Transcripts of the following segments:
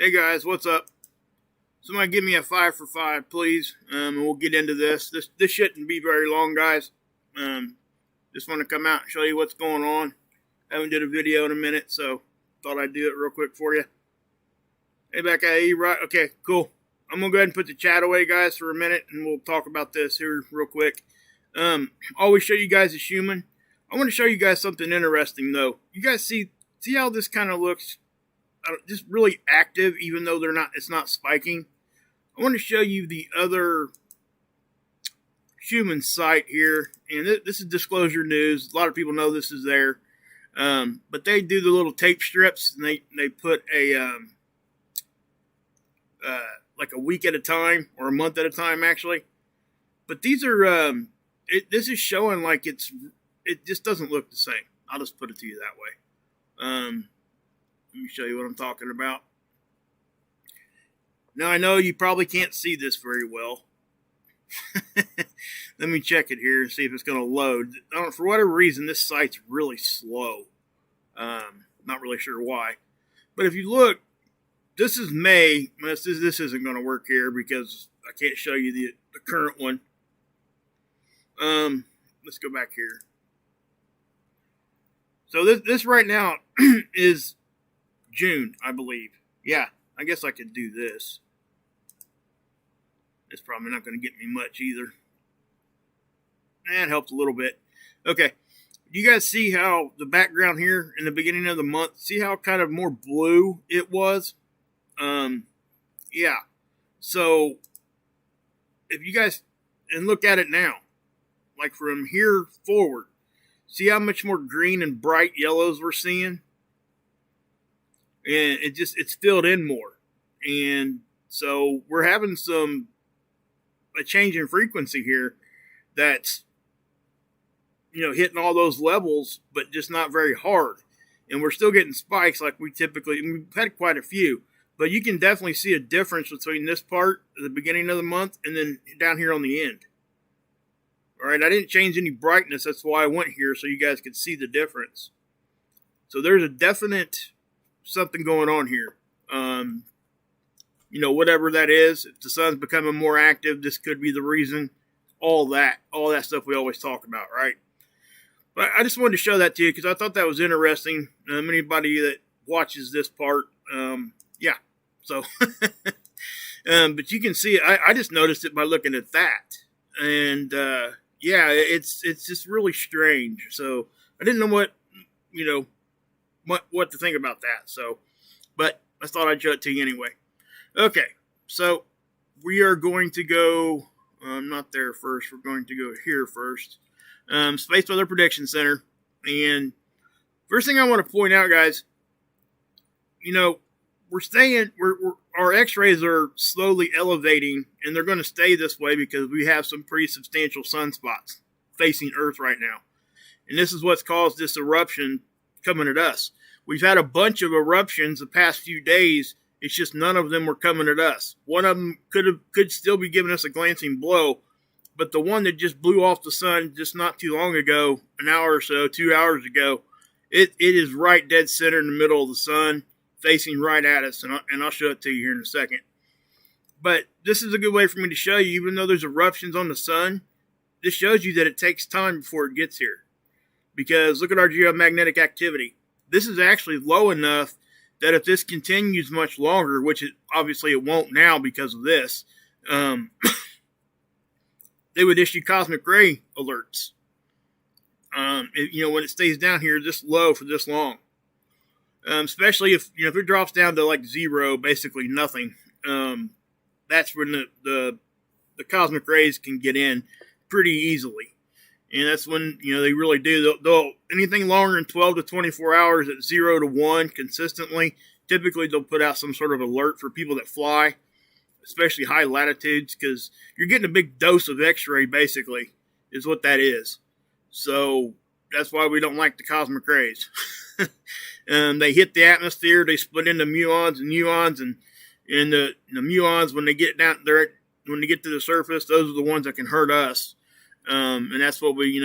Hey guys, what's up? Somebody give me a 5 for 5, please, and we'll get into this. This shouldn't be very long, guys. Just want to come out and show you what's going on. Haven't did a video in a minute, so thought I'd do it real quick for you. Hey, back at you, right? Okay, cool. I'm gonna go ahead and put the chat away, guys, for a minute, and we'll talk about this here real quick. Always show you guys the Schumann. I want to show you guys something interesting, though. You guys see how this kind of looks? Just really active, even though it's not spiking. I want to show you the other Schumann site here, and this is Disclosure News. A lot of people know this is there, but they do the little tape strips, and they put a like a week at a time or a month at a time, actually. But these are this is showing like it just doesn't look the same. I'll just put it to you that way. Let me show you what I'm talking about. Now, I know you probably can't see this very well. Let me check it here and see if it's going to load. For whatever reason, this site's really slow. Not really sure why. But if you look, this is May. This isn't going to work here because I can't show you the current one. Let's go back here. So this right now is June, I believe. Yeah, I guess I could do this. It's probably not going to get me much either. That helped a little bit. Okay, you guys see how the background here in the beginning of the month, see how kind of more blue it was? Yeah. So, if you guys, and look at it now, like from here forward, see how much more green and bright yellows we're seeing? And it's filled in more. And so we're having a change in frequency here that's, hitting all those levels, but just not very hard. And we're still getting spikes like we've had quite a few. But you can definitely see a difference between this part at the beginning of the month and then down here on the end. All right, I didn't change any brightness. That's why I went here, so you guys could see the difference. So there's a definite something going on here. Whatever that is, if the sun's becoming more active, this could be the reason. All that stuff we always talk about, right? But I just wanted to show that to you because I thought that was interesting. Anybody that watches this part, yeah. So, but you can see it. I just noticed it by looking at that, and yeah, it's just really strange. So I didn't know what to think about that. So, but I thought I'd show it to you anyway. Okay, so we are going to go, not there first, we're going to go here first. Space Weather Prediction Center. And first thing I want to point out, guys, our x-rays are slowly elevating, and they're going to stay this way because we have some pretty substantial sunspots facing Earth right now. And this is what's caused this eruption coming at us. We've had a bunch of eruptions the past few days. It's just none of them were coming at us. One of them could still be giving us a glancing blow, but the one that just blew off the sun just not too long ago, an hour or so, 2 hours ago, it is right dead center in the middle of the sun, facing right at us, and I'll show it to you here in a second. But this is a good way for me to show you, even though there's eruptions on the sun, this shows you that it takes time before it gets here. Because look at our geomagnetic activity. This is actually low enough that if this continues much longer, which obviously it won't now because of this, they would issue cosmic ray alerts. When it stays down here this low for this long. Especially if it drops down to like zero, basically nothing. That's when the cosmic rays can get in pretty easily. And that's when, they really do. They'll anything longer than 12 to 24 hours at 0 to 1 consistently, typically they'll put out some sort of alert for people that fly, especially high latitudes, because you're getting a big dose of X-ray, basically, is what that is. So that's why we don't like the cosmic rays. They hit the atmosphere, they split into muons, and the muons, when they get down there, when they get to the surface, those are the ones that can hurt us. And that's what we,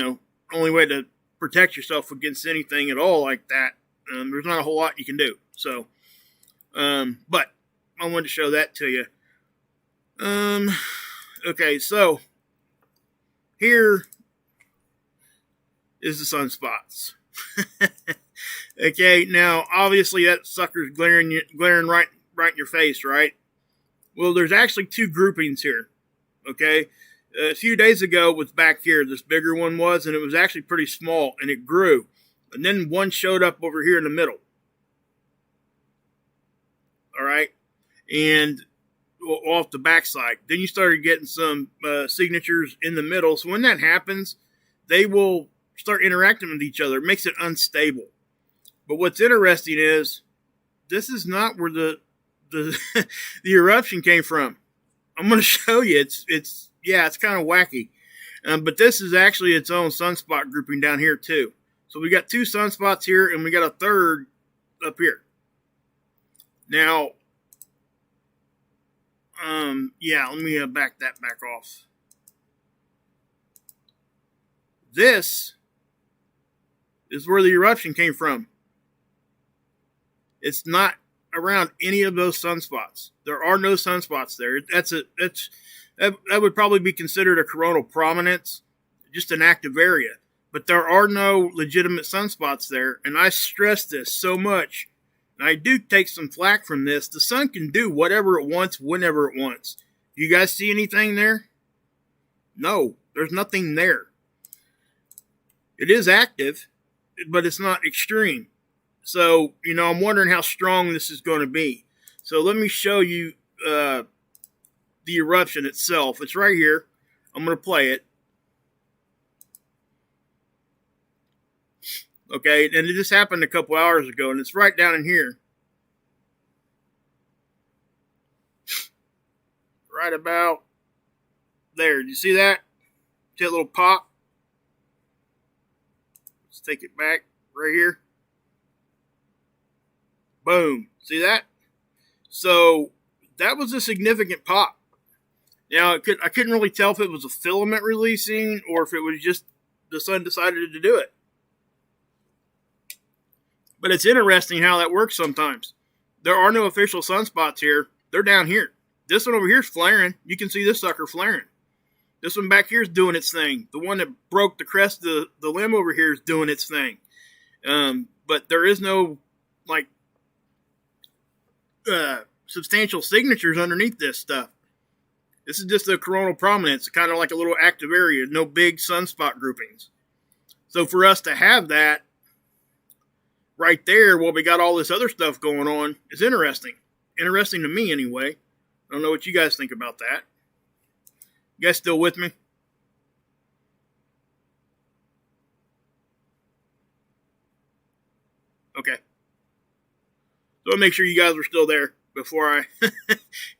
only way to protect yourself against anything at all like that. There's not a whole lot you can do. So, but I wanted to show that to you. Okay, so here is the sunspots. Okay, now obviously that sucker's glaring right in your face, right? Well, there's actually two groupings here. Okay, a few days ago it was back here. This bigger one was, and it was actually pretty small, and it grew, and then one showed up over here in the middle. All right, and off the backside. Then you started getting some signatures in the middle. So when that happens, they will start interacting with each other. It makes it unstable. But what's interesting is this is not where the the eruption came from. I'm going to show you. It's kind of wacky. But this is actually its own sunspot grouping down here too. So we got two sunspots here, and we got a third up here. Now, let me back off. This is where the eruption came from. It's not around any of those sunspots. There are no sunspots there. That would probably be considered a coronal prominence, just an active area. But there are no legitimate sunspots there, and I stress this so much. And I do take some flack from this. The sun can do whatever it wants, whenever it wants. Do you guys see anything there? No, there's nothing there. It is active, but it's not extreme. So, I'm wondering how strong this is going to be. So let me show you the eruption itself. It's right here. I'm going to play it. Okay, and it just happened a couple hours ago, and it's right down in here. Right about there. Do you see that? See that little pop? Let's take it back right here. Boom. See that? So that was a significant pop. Now, I couldn't really tell if it was a filament releasing or if it was just the sun decided to do it. But it's interesting how that works sometimes. There are no official sunspots here. They're down here. This one over here is flaring. You can see this sucker flaring. This one back here is doing its thing. The one that broke the crest of the limb over here is doing its thing. But there is no, substantial signatures underneath this stuff. This is just a coronal prominence, kind of like a little active area. No big sunspot groupings. So for us to have that right there while we got all this other stuff going on is interesting. Interesting to me anyway. I don't know what you guys think about that. You guys still with me? Okay. So I'll make sure you guys are still there before I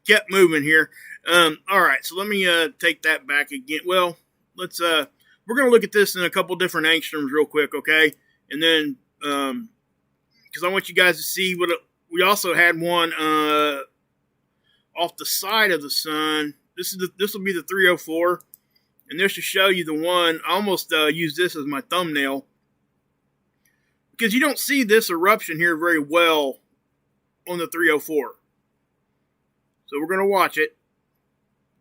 kept moving here. All right, so let me take that back again. Well, let's we're going to look at this in a couple different angstroms real quick, okay? And then because I want you guys to see what we also had one off the side of the sun. This will be the 304, and this to show you the one. I almost use this as my thumbnail because you don't see this eruption here very well on the 304. So we're going to watch it.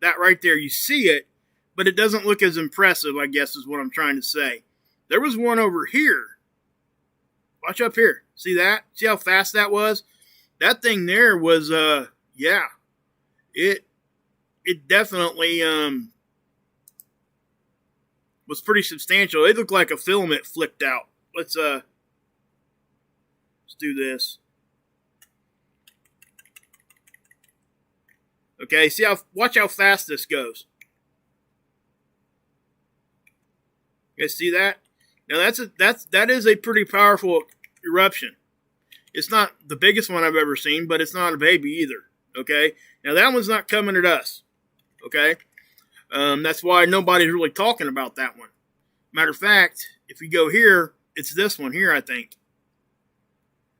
That right there, you see it, but it doesn't look as impressive, I guess is what I'm trying to say. There was one over here. Watch up here. See that? See how fast that was? That thing there was, it definitely was pretty substantial. It looked like a filament flicked out. Let's do this. Okay, watch how fast this goes. You guys see that? Now that is a pretty powerful eruption. It's not the biggest one I've ever seen, but it's not a baby either. Okay? Now that one's not coming at us. Okay? That's why nobody's really talking about that one. Matter of fact, if you go here, it's this one here, I think.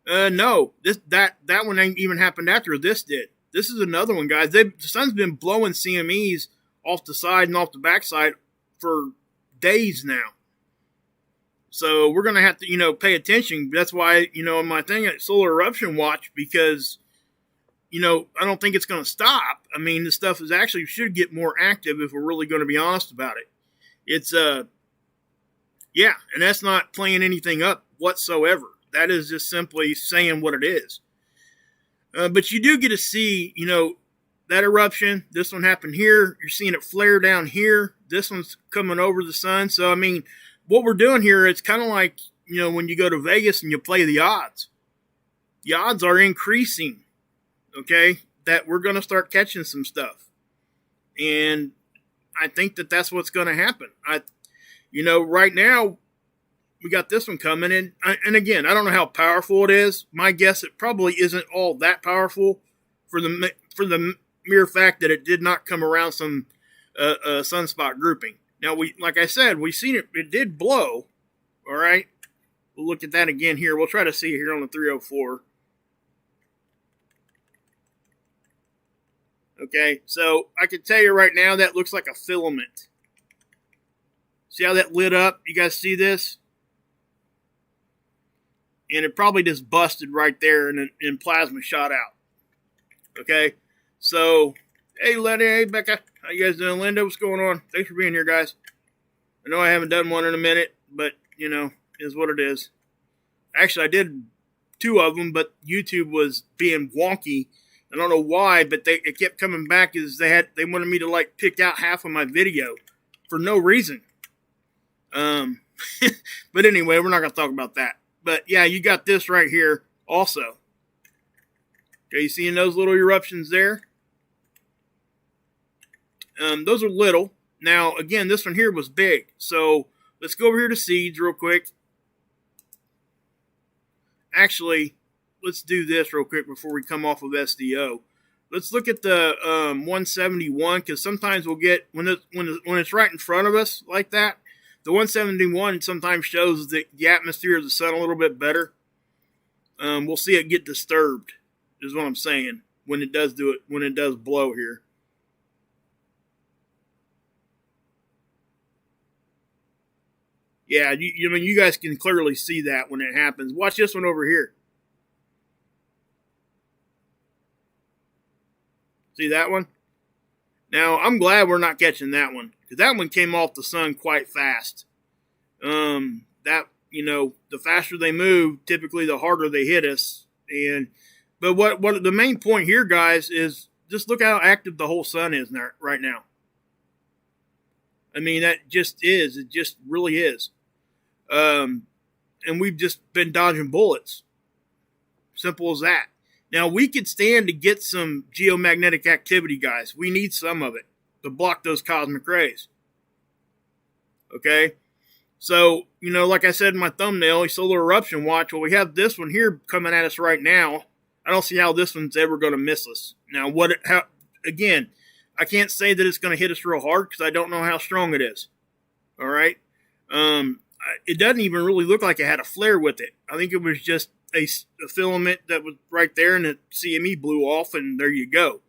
No, that one ain't even happened after this did. This is another one, guys. The sun's been blowing CMEs off the side and off the backside for days now. So we're going to have to, pay attention. That's why, in my thing at Solar Eruption Watch, because, I don't think it's going to stop. I mean, this stuff is actually should get more active if we're really going to be honest about it. It's, yeah, and that's not playing anything up whatsoever. That is just simply saying what it is. But you do get to see, that eruption. This one happened here. You're seeing it flare down here. This one's coming over the sun. So, I mean, what we're doing here, it's kind of like, when you go to Vegas and you play the odds. The odds are increasing, okay, that we're going to start catching some stuff. And I think that that's what's going to happen. Right now, we got this one coming in. And again, I don't know how powerful it is. My guess, it probably isn't all that powerful for the mere fact that it did not come around some sunspot grouping. Now, like I said, we've seen it. It did blow. All right. We'll look at that again here. We'll try to see here on the 304. Okay, so I can tell you right now that looks like a filament. See how that lit up? You guys see this? And it probably just busted right there and plasma shot out. Okay, so, hey Letty, hey Becca. How you guys doing? Linda, what's going on? Thanks for being here, guys. I know I haven't done one in a minute, but, is what it is. Actually, I did 2 of them, but YouTube was being wonky. I don't know why, but it kept coming back as they wanted me to pick out half of my video for no reason. But anyway, we're not going to talk about that. But yeah, you got this right here also. Okay, you seeing those little eruptions there? Those are little. Now, again, this one here was big. So let's go over here to seeds real quick. Actually, let's do this real quick before we come off of SDO. Let's look at the 171, because sometimes we'll get, when it's right in front of us like that, the 171 sometimes shows the atmosphere of the sun a little bit better. We'll see it get disturbed, is what I'm saying, when it does blow here. Yeah, you guys can clearly see that when it happens. Watch this one over here. See that one? Now, I'm glad we're not catching that one, because that one came off the sun quite fast. The faster they move, typically the harder they hit us. But what the main point here, guys, is just look how active the whole sun is right now. I mean, that just is. It just really is. And we've just been dodging bullets. Simple as that. Now, we could stand to get some geomagnetic activity, guys. We need some of it to block those cosmic rays. Okay? So, like I said in my thumbnail, solar eruption watch. Well, we have this one here coming at us right now. I don't see how this one's ever going to miss us. Now, again, I can't say that it's going to hit us real hard because I don't know how strong it is. All right? It doesn't even really look like it had a flare with it. I think it was just a filament that was right there, and the CME blew off, and there you go.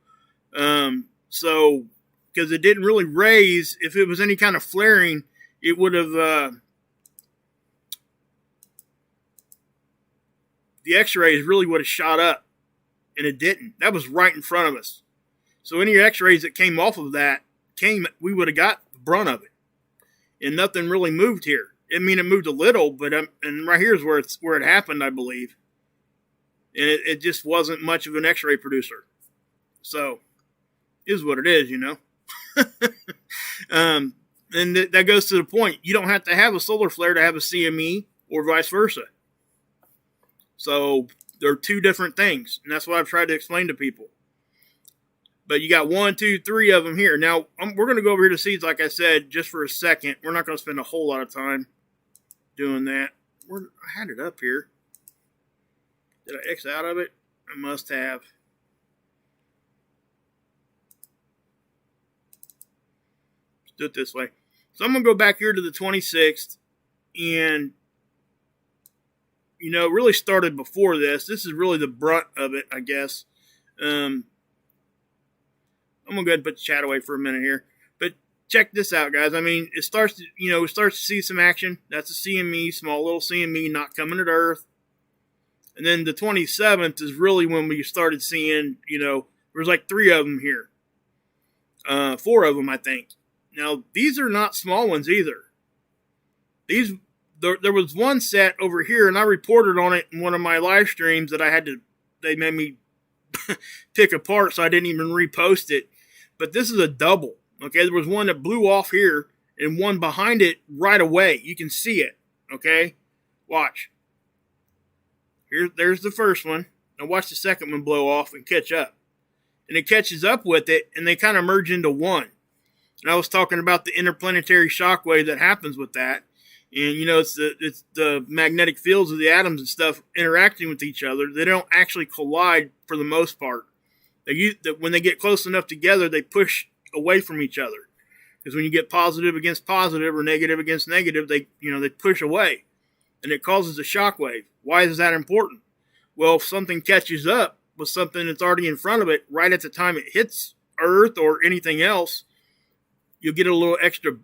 So, because it didn't really raise, if it was any kind of flaring, it would have, the x-rays really would have shot up, and it didn't. That was right in front of us. So any x-rays that came off of that, we would have got the brunt of it. And nothing really moved here. I mean, it moved a little, but and right here is where it happened, I believe. And it just wasn't much of an X-ray producer. So, is what it is, And that goes to the point. You don't have to have a solar flare to have a CME or vice versa. So, they're 2 different things. And that's what I've tried to explain to people. But you got 1, 2, 3 of them here. Now, we're going to go over here to seeds, like I said, just for a second. We're not going to spend a whole lot of time doing that. I had it up here. Did I X out of it? I must have. Let's do it this way. So I'm going to go back here to the 26th. And, it really started before this. This is really the brunt of it, I guess. I'm going to go ahead and put the chat away for a minute here. But check this out, guys. I mean, it starts to see some action. That's a CME, small little CME, not coming to Earth. And then the 27th is really when we started seeing, there's like 3 of them here. 4 of them, I think. Now, these are not small ones either. There was one set over here, and I reported on it in one of my live streams that they made me pick apart, so I didn't even repost it. But this is a double. Okay, there was one that blew off here, and one behind it right away. You can see it. Okay, watch. There's the first one. Now watch the second one blow off and catch up. And it catches up with it, and they kind of merge into one. And I was talking about the interplanetary shockwave that happens with that. And, it's the magnetic fields of the atoms and stuff interacting with each other. They don't actually collide for the most part. When they get close enough together, they push away from each other. Because when you get positive against positive or negative against negative, they push away. And it causes a shockwave. Why is that important? Well, if something catches up with something that's already in front of it, right at the time it hits Earth or anything else, you'll get a little extra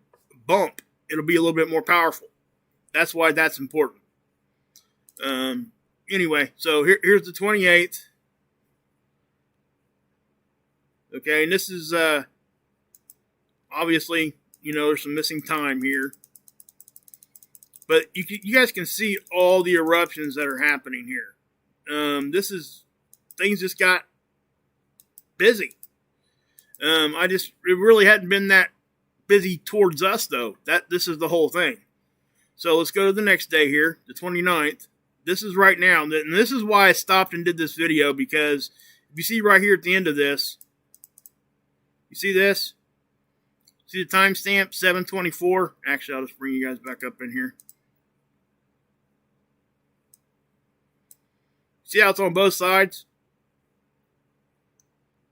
bump. It'll be a little bit more powerful. That's why that's important. Anyway, so here's the 28th. Okay, and this is obviously, there's some missing time here. But you guys can see all the eruptions that are happening here. Things just got busy. It really hadn't been that busy towards us, though. This is the whole thing. So let's go to the next day here, the 29th. This is right now, and this is why I stopped and did this video, because if you see right here at the end of this, you see this? See the timestamp, 7:24? Actually, I'll just bring you guys back up in here. See how it's on both sides?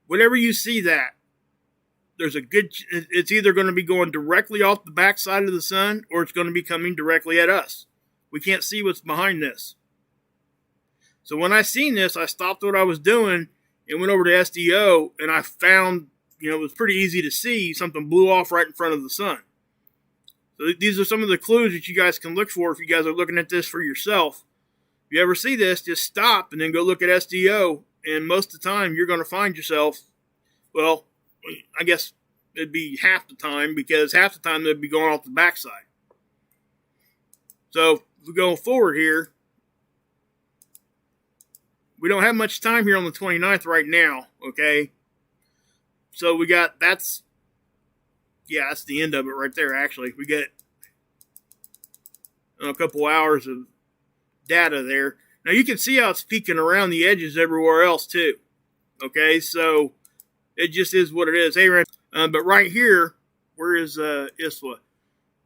Whenever you see that, it's either going to be going directly off the backside of the sun, or it's going to be coming directly at us. We can't see what's behind this. So when I seen this, I stopped what I was doing and went over to SDO, and I found, it was pretty easy to see something blew off right in front of the sun. So these are some of the clues that you guys can look for if you guys are looking at this for yourself. If you ever see this, just stop and then go look at SDO, and most of the time you're going to find yourself, well, I guess it'd be half the time, because half the time they'd be going off the backside. So, if we go forward here, we don't have much time here on the 29th right now, okay? So we got, that's the end of it right there, actually. We get a couple hours of data there. Now, you can see how it's peeking around the edges everywhere else, too. Okay, so it just is what it is. Hey, but right here, where is ISWA?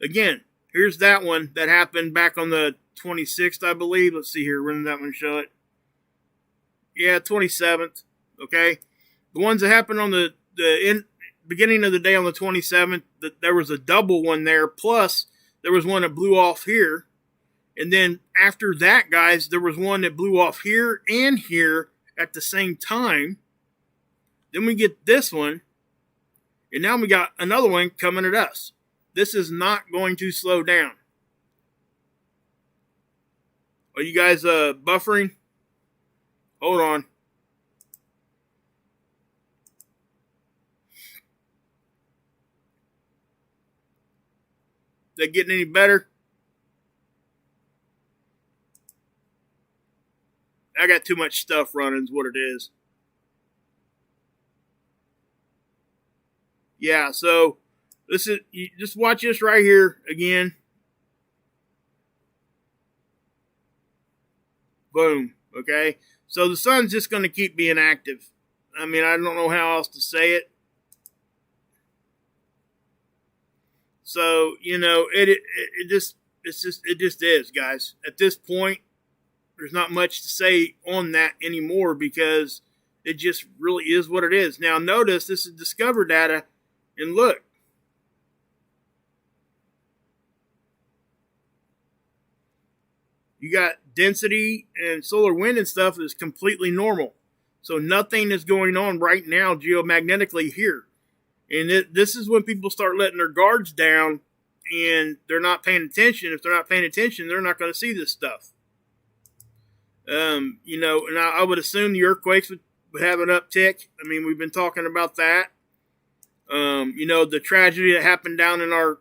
Again, here's that one that happened back on the 26th, I believe. Let's see here. When did that one show it? Yeah, 27th. Okay, the ones that happened on the beginning of the day on the 27th, there was a double one there. Plus, there was one that blew off here. And then after that, guys, there was one that blew off here and here at the same time. Then we get this one. And now we got another one coming at us. This is not going to slow down. Are you guys buffering? Hold on. Is that getting any better? I got too much stuff running is what it is. Yeah, so you just watch this right here again. Boom, okay? So the sun's just going to keep being active. I mean, I don't know how else to say it. So, it just is, guys. At this point, there's not much to say on that anymore, because it just really is what it is. Now, notice this is Discover data, and look. You got density and solar wind and stuff is completely normal. So nothing is going on right now geomagnetically here. And this is when people start letting their guards down and they're not paying attention. If they're not paying attention, they're not going to see this stuff. And I would assume the earthquakes would have an uptick. I mean, we've been talking about that. The tragedy that happened down in our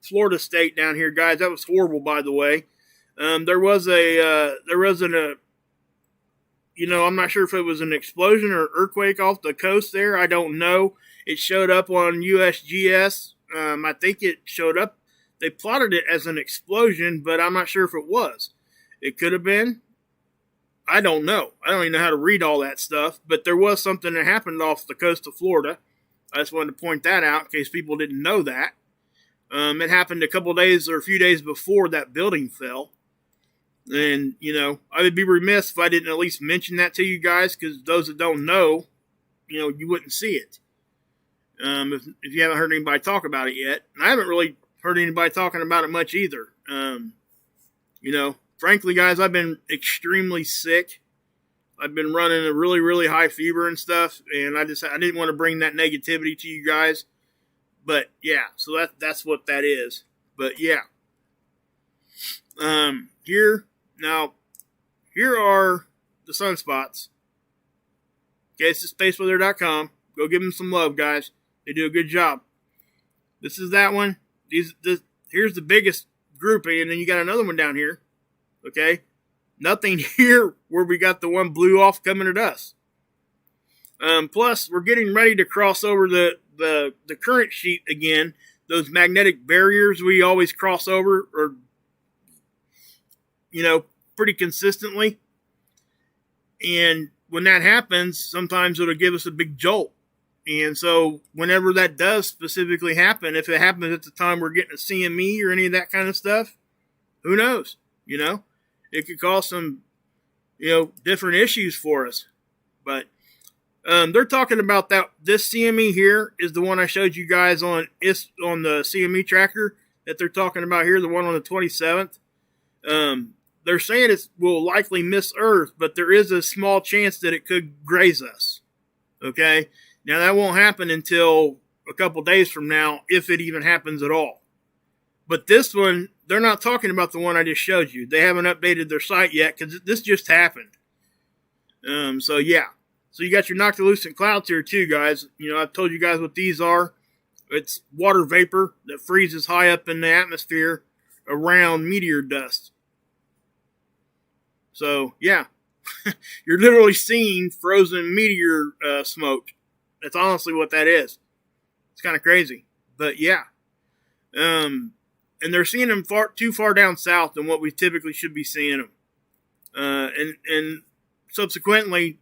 Florida state down here, guys, that was horrible, by the way. There was I'm not sure if it was an explosion or earthquake off the coast there. I don't know. It showed up on USGS. I think it showed up. They plotted it as an explosion, but I'm not sure if it was. It could have been. I don't know. I don't even know how to read all that stuff, but there was something that happened off the coast of Florida. I just wanted to point that out in case people didn't know that. It happened a couple days or a few days before that building fell. And, I would be remiss if I didn't at least mention that to you guys, because those that don't know, you wouldn't see it. If you haven't heard anybody talk about it yet. And I haven't really heard anybody talking about it much either. Frankly, guys, I've been extremely sick. I've been running a really, really high fever and stuff, and I didn't want to bring that negativity to you guys. But yeah, so that's what that is. But yeah. Here are the sunspots. Okay, this is spaceweather.com. Go give them some love, guys. They do a good job. This is that one. Here's the biggest grouping, and then you got another one down here. Okay? Nothing here where we got the one blew off coming at us. Plus, we're getting ready to cross over the current sheet again. Those magnetic barriers we always cross over, or pretty consistently. And when that happens, sometimes it'll give us a big jolt. And so whenever that does specifically happen, if it happens at the time we're getting a CME or any of that kind of stuff, who knows? It could cause some, different issues for us. But they're talking about that. This CME here is the one I showed you guys on the CME tracker that they're talking about here, the one on the 27th. They're saying it will likely miss Earth, but there is a small chance that it could graze us. Okay? Now, that won't happen until a couple days from now, if it even happens at all. But this one, they're not talking about the one I just showed you. They haven't updated their site yet, because this just happened. So, yeah. So, you got your noctilucent clouds here, too, guys. I've told you guys what these are. It's water vapor that freezes high up in the atmosphere around meteor dust. So, yeah, you're literally seeing frozen meteor smoke. That's honestly what that is. It's kind of crazy. But, yeah. And they're seeing them too far down south than what we typically should be seeing them. And subsequently,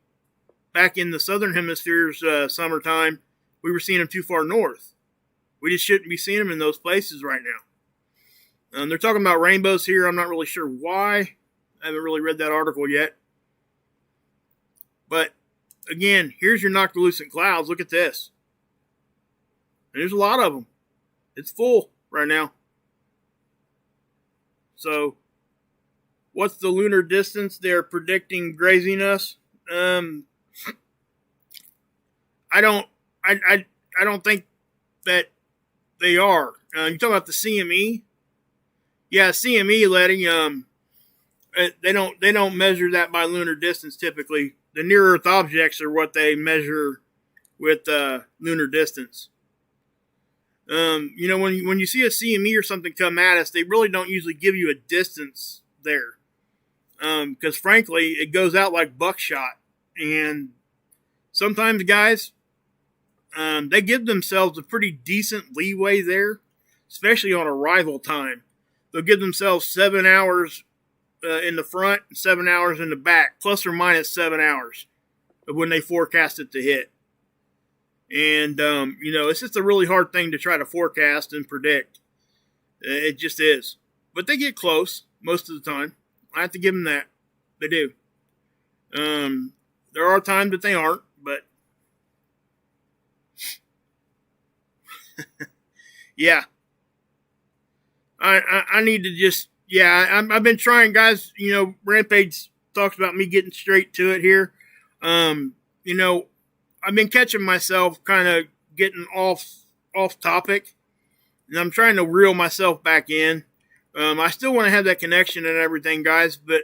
back in the southern hemisphere's summertime, we were seeing them too far north. We just shouldn't be seeing them in those places right now. They're talking about rainbows here. I'm not really sure why. I haven't really read that article yet. But, again, here's your noctilucent clouds. Look at this. And there's a lot of them. It's full right now. So, what's the lunar distance they're predicting grazing us? I don't think that they are. You talking about the CME? Yeah, CME letting they don't measure that by lunar distance typically. The near Earth objects are what they measure with lunar distance. When you see a CME or something come at us, they really don't usually give you a distance there. Because frankly, it goes out like buckshot. And sometimes, guys, they give themselves a pretty decent leeway there, especially on arrival time. They'll give themselves 7 hours in the front and 7 hours in the back, plus or minus 7 hours of when they forecast it to hit. And, it's just a really hard thing to try to forecast and predict. It just is. But they get close most of the time. I have to give them that. They do. There are times that they aren't, but yeah. I need to just, I've been trying, guys. Rampage talks about me getting straight to it here. I've been catching myself kind of getting off topic, and I'm trying to reel myself back in. I still want to have that connection and everything, guys, but,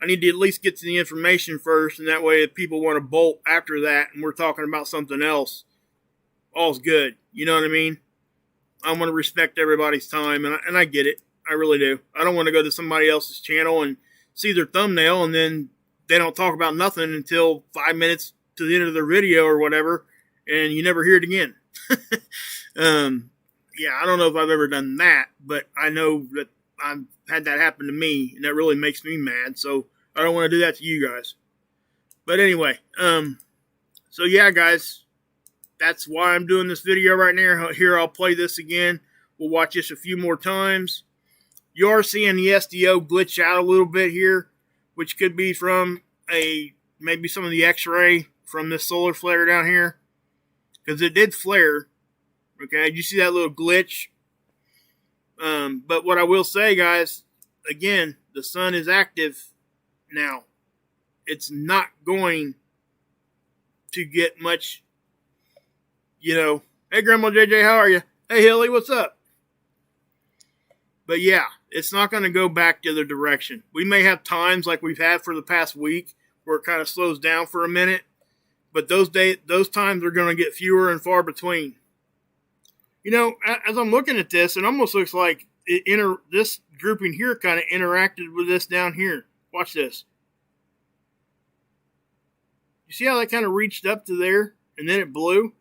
I need to at least get to the information first, and that way if people want to bolt after that and we're talking about something else, all's good. You know what I mean? I want to respect everybody's time, and I get it. I really do. I don't want to go to somebody else's channel and see their thumbnail, and then they don't talk about nothing until 5 minutes to the end of their video or whatever, and you never hear it again. Yeah, I don't know if I've ever done that, but I know that I've had that happen to me, and that really makes me mad, so I don't want to do that to you guys. But anyway, so yeah, guys, that's why I'm doing this video right now. Here, I'll play this again. We'll watch this a few more times. You are seeing the SDO glitch out a little bit here, which could be from maybe some of the X-ray from this solar flare down here, because it did flare. Okay, you see that little glitch? But what I will say, guys, again, the sun is active now. It's not going to get much, Hey, Grandma JJ, how are you? Hey, Hilly, what's up? But yeah, it's not going to go back the other direction. We may have times like we've had for the past week where it kind of slows down for a minute, but those times are going to get fewer and far between. As I'm looking at this, it almost looks like this grouping here kind of interacted with this down here. Watch this. You see how that kind of reached up to there and then it blew?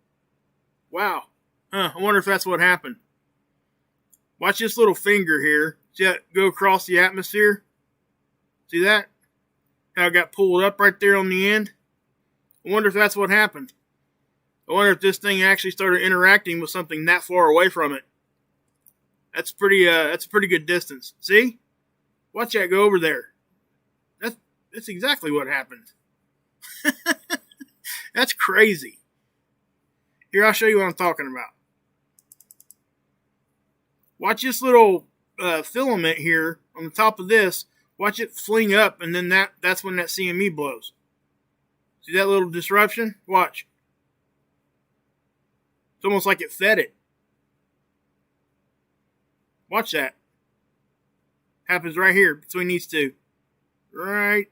Wow. I wonder if that's what happened. Watch this little finger here. See that go across the atmosphere? See that? How it got pulled up right there on the end? I wonder if that's what happened. I wonder if this thing actually started interacting with something that far away from it. That's a pretty good distance. See? Watch that go over there. That's exactly what happened. That's crazy. Here, I'll show you what I'm talking about. Watch this little filament here on the top of this. Watch it fling up, and then that's when that CME blows. See that little disruption? Watch. It's almost like it fed it. Watch that. Happens right here between these two. Right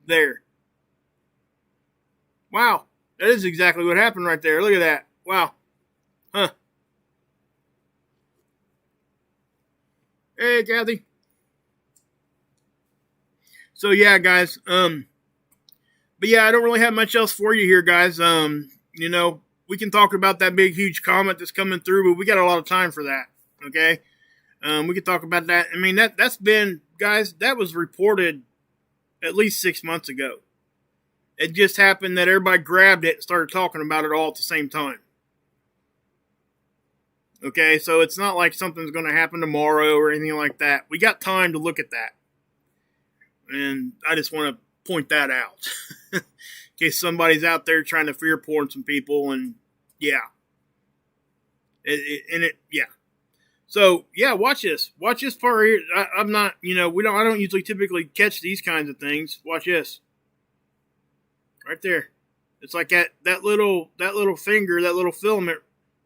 there. Wow. That is exactly what happened right there. Look at that. Wow. Huh. Hey, Kathy. So yeah, guys. But yeah, I don't really have much else for you here, guys. We can talk about that big, huge comet that's coming through, but we got a lot of time for that. Okay. We can talk about that. I mean, that's been, guys, that was reported at least 6 months ago. It just happened that everybody grabbed it and started talking about it all at the same time. Okay, so it's not like something's going to happen tomorrow or anything like that. We got time to look at that. And I just want to point that out. In case somebody's out there trying to fear porn some people, and yeah. Yeah. So, yeah, watch this. Watch this part here. I'm not, I don't usually typically catch these kinds of things. Watch this. Right there. It's like that little finger, that little filament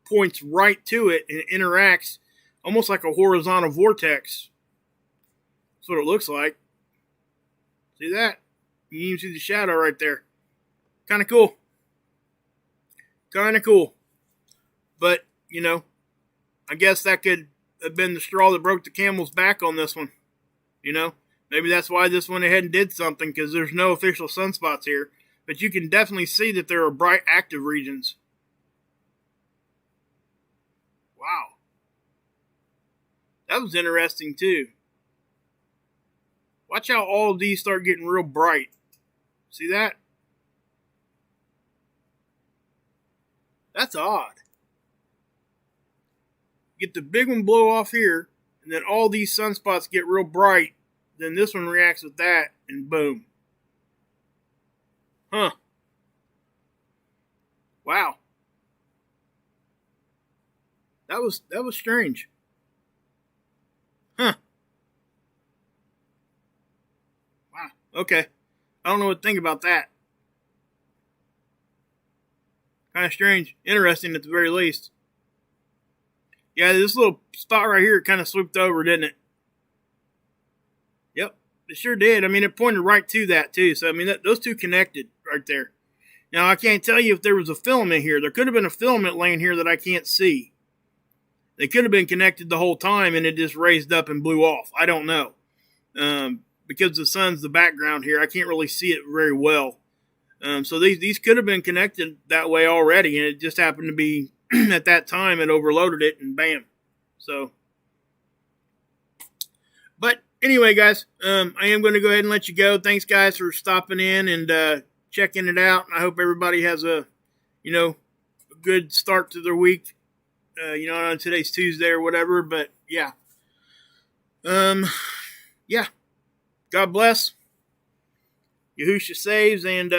points right to it and it interacts almost like a horizontal vortex. That's what it looks like. See that? You can even see the shadow right there. Kind of cool. Kind of cool. But, I guess that could have been the straw that broke the camel's back on this one. Maybe that's why this went ahead and did something, because there's no official sunspots here. But you can definitely see that there are bright active regions. Wow. That was interesting too. Watch how all of these start getting real bright. See that? That's odd. Get the big one blow off here, and then all these sunspots get real bright. Then this one reacts with that, and boom. Huh. Wow. That was strange. Huh. Wow. Okay. I don't know what to think about that. Kind of strange. Interesting at the very least. Yeah, this little spot right here kind of swooped over, didn't it? Yep. it sure did. I mean, it pointed right to that too. So I mean, those two connected right there. Now I can't tell you if there was a filament here. There could have been a filament laying here that I can't see. They could have been connected the whole time and it just raised up and blew off. I don't know. Because the sun's the background here, I can't really see it very well. So these could have been connected that way already, and it just happened to be at that time it overloaded it, and bam. So, but anyway, guys, I am going to go ahead and let you go. Thanks, guys, for stopping in and checking it out. I hope everybody has a good start to their week. On today's Tuesday or whatever. But yeah, yeah. God bless. Yahusha saves, and